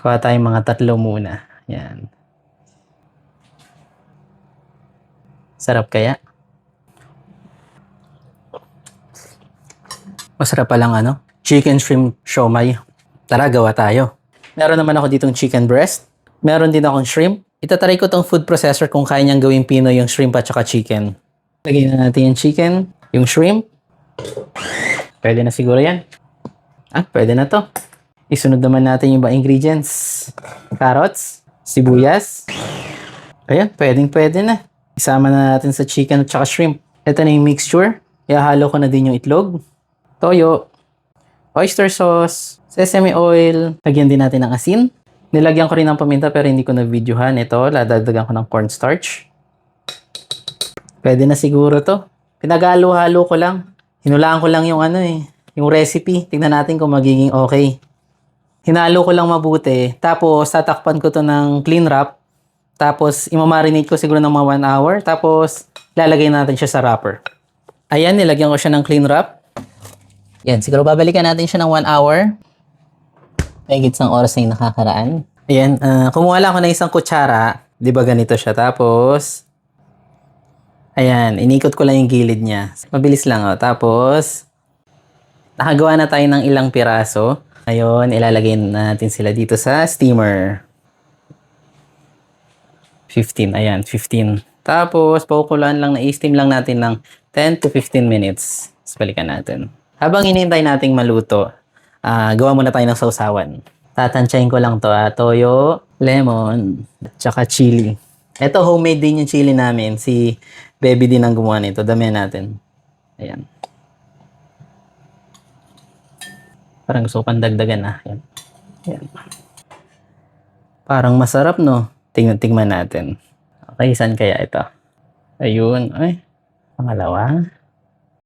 Kuha tayong mga 3 muna. Yan. Sarap kaya? Masarap palang chicken shrimp siomai. Tara, gawa tayo. Meron naman ako ditong chicken breast. Meron din akong shrimp. Itatry ko tong food processor kung kaya niyang gawing Pinoy yung shrimp at saka chicken. Lagyan na natin yung chicken, yung shrimp. Pwede na siguro yan. Pwede na to. Isunod naman natin yung ibang ingredients. Carrots, sibuyas. Ayan, pwede na. Isama na natin sa chicken at saka shrimp. Ito na yung mixture. Ihahalo ko na din yung itlog, toyo, oyster sauce, sesame oil. Lagyan din natin ng asin. Nilagyan ko rin ng paminta pero hindi ko na-videohan. Ito, ladagdagan ko ng cornstarch. Pwede na siguro to. Pinag-halo-halo ko lang. Hinulaan ko lang yung yung recipe. Tignan natin kung magiging okay. Hinalo ko lang mabuti. Tapos, tatakpan ko to ng clean wrap. Tapos, imamarinate ko siguro ng mga 1 hour. Tapos, lalagay natin siya sa wrapper. Ayan, nilagyan ko siya ng clean wrap. Yan, siguro babalikan natin siya ng 1 hour. Mahigit isang oras na yung nakakaraan. Ayan, kumuha lang ako ng isang kutsara. Di ba ganito siya? Tapos, ayan, inikot ko lang yung gilid niya. Mabilis lang, Tapos, nakagawa na tayo ng ilang piraso. Ngayon, ilalagay natin sila dito sa steamer. 15, ayan, 15. Tapos, pakukulaan lang na i-steam lang natin ng 10 to 15 minutes. Tapos, balikan natin. Habang hinihintay nating maluto, gawa muna tayo ng sausawan. Tatansyahin ko lang to, toyo, lemon, at saka chili. Ito, homemade din yung chili namin. Si Baby din ang gumawa nito. Damihan natin. Ayan. Parang gusto ko pang dagdagan Ayan. Ayan. Parang masarap, no? Tingnan natin. Okay, saan kaya ito? Ayun. Ay, pangalawa.